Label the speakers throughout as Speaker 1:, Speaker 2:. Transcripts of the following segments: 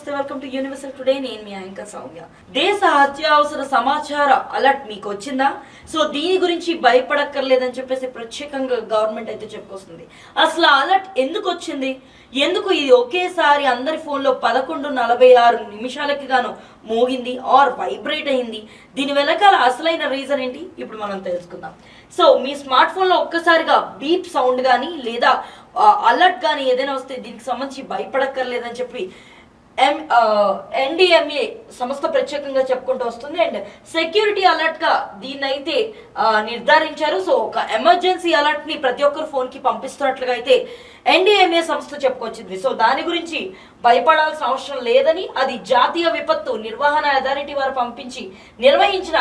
Speaker 1: నమస్తే, welcome to universal today. నేను మీ anchor Soumya. దేశ అత్యవసర సమాచార అలర్ట్ మీకు వచ్చిందా? సో దీని గురించి భయపడక్కర్లేదని చెప్పేసి ప్రత్యేకంగా గవర్నమెంట్ అయితే చెప్పుకొస్తుంది. అసలు అలర్ట్ ఎందుకు వచ్చింది, ఎందుకు ఇది ఒకేసారి అందరి ఫోన్లో 11:46 గాను మోగింది ఆర్ వైబ్రేట్ అయింది? దీని వెనకాల అసలైన రీజన్ ఏంటి ఇప్పుడు మనం తెలుసుకుందాం. సో మీ స్మార్ట్ ఫోన్లో ఒక్కసారిగా బీప్ సౌండ్ కానీ లేదా అలర్ట్ కానీ ఏదైనా వస్తే దీనికి సంబంధించి భయపడక్కర్లేదని చెప్పి NDMA సంస్థ ప్రత్యేకంగా చెప్పుకుంటూ వస్తుంది. అండ్ సెక్యూరిటీ అలర్ట్ గా దీన్ని అయితే నిర్ధారించారు. సో ఒక ఎమర్జెన్సీ అలర్ట్ ని ప్రతి ఒక్కరు ఫోన్ కి పంపిస్తున్నట్లుగా అయితే NDMA సంస్థ చెప్పుకొచ్చింది. సో దాని గురించి భయపడాల్సిన అవసరం లేదని, అది జాతీయ విపత్తు నిర్వహణ అథారిటీ వారు నిర్వహించిన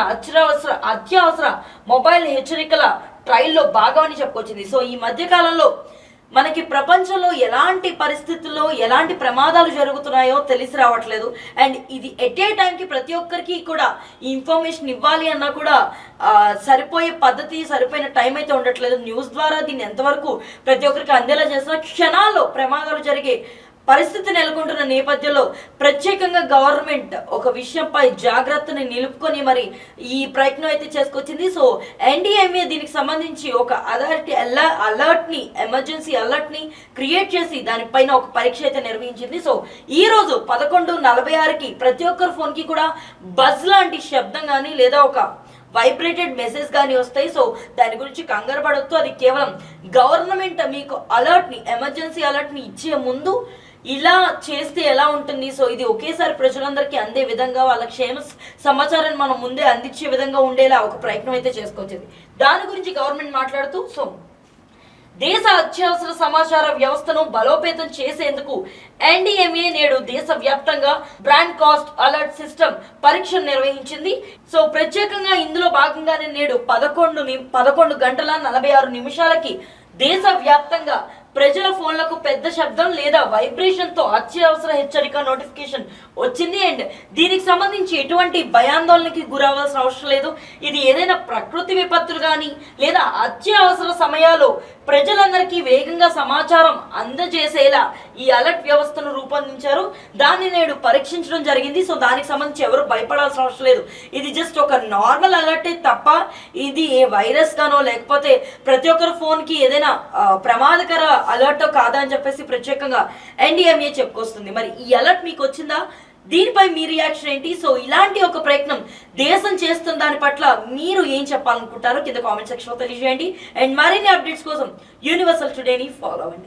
Speaker 1: అత్యవసర మొబైల్ హెచ్చరికల ట్రయల్లో భాగమని చెప్పుకొచ్చింది. సో ఈ మధ్య కాలంలో మనకి ప్రపంచంలో ఎలాంటి పరిస్థితుల్లో ఎలాంటి ప్రమాదాలు జరుగుతున్నాయో తెలిసి రావట్లేదు. అండ్ ఇది ఎట్ ఏ టైంకి ప్రతి ఒక్కరికి కూడా ఈ ఇన్ఫర్మేషన్ ఇవ్వాలి అన్నా కూడా సరిపోయే పద్ధతి, సరిపోయిన టైం అయితే ఉండట్లేదు. న్యూస్ ద్వారా దీన్ని ఎంతవరకు ప్రతి ఒక్కరికి అందేలా చేసిన క్షణాల్లో ప్రమాదాలు జరిగే పరిస్థితి నెలకొంటున్న నేపథ్యంలో ప్రత్యేకంగా గవర్నమెంట్ ఒక విషయంపై జాగ్రత్తని నిలుపుకొని మరి ఈ ప్రయత్నం అయితే చేసుకొచ్చింది. సో NDMA దీనికి సంబంధించి ఒక అలర్ట్ని ఎమర్జెన్సీ అలర్ట్ని క్రియేట్ చేసి దానిపైన ఒక పరీక్ష అయితే నిర్వహించింది. సో ఈ రోజు 11:46కి ప్రతి ఒక్కరి ఫోన్కి కూడా బజ్ లాంటి శబ్దం కానీ లేదా ఒక వైబ్రేటెడ్ మెసేజ్ కానీ వస్తాయి. సో దాని గురించి కంగారు పడొద్దు. అది కేవలం గవర్నమెంట్ మీకు అలర్ట్ని ఎమర్జెన్సీ అలర్ట్ని ఇచ్చే ముందు ఇలా చేస్తే ఎలా ఉంటుంది, సో ఇది ఒకేసారి ప్రజలందరికీ అందే విధంగా వాళ్ళ క్షేమ సమాచారాన్ని మనం ముందే అందించే విధంగా ఉండేలా ఒక ప్రయత్నం అయితే చేసుకొచ్చింది. దాని గురించి గవర్నమెంట్ మాట్లాడుతూ, సో దేశ అత్యవసర సమాచార వ్యవస్థను బలోపేతం చేసేందుకు NDMA నేడు దేశవ్యాప్తంగా బ్రాండ్ కాస్ట్ అలర్ట్ సిస్టమ్ పరీక్షను నిర్వహించింది. సో ప్రత్యేకంగా ఇందులో భాగంగానే నేడు 11:46 దేశవ్యాప్తంగా ప్రజల ఫోన్లకు పెద్ద శబ్దం లేదా వైబ్రేషన్ తో అత్యవసర హెచ్చరిక నోటిఫికేషన్ వచ్చింది. అండ్ దీనికి సంబంధించి ఎటువంటి భయాందోళనకి గురవ్వాల్సిన అవసరం లేదు. ఇది ఏదైనా ప్రకృతి విపత్తులు కానీ లేదా అత్యవసర సమయాల్లో ప్రజలందరికీ వేగంగా సమాచారం అందజేసేలా ఈ అలర్ట్ వ్యవస్థను రూపొందించారు. దాన్ని నేడు పరీక్షించడం జరిగింది. సో దానికి సంబంధించి ఎవరు భయపడాల్సిన అవసరం లేదు. ఇది జస్ట్ ఒక నార్మల్ అలర్టే తప్ప ఇది ఏ వైరస్ గానో లేకపోతే ప్రతి ఒక్కరి ఫోన్కి ఏదైనా ప్రమాదకర అలర్ట్ కాదా అని చెప్పేసి ప్రత్యేకంగా NDMA చెప్పుకొస్తుంది. మరి ఈ అలర్ట్ మీకు వచ్చిందా? దీనిపై మీ రియాక్షన్ ఏంటి? సో ఇలాంటి ఒక ప్రయత్నం దేశం చేస్తున్న దాని పట్ల మీరు ఏం చెప్పాలనుకుంటారో కింద కామెంట్ సెక్షన్ లో తెలియజేయండి. అండ్ మరిన్ని అప్డేట్స్ కోసం యూనివర్సల్ టుడేని ఫాలో అవ్వండి.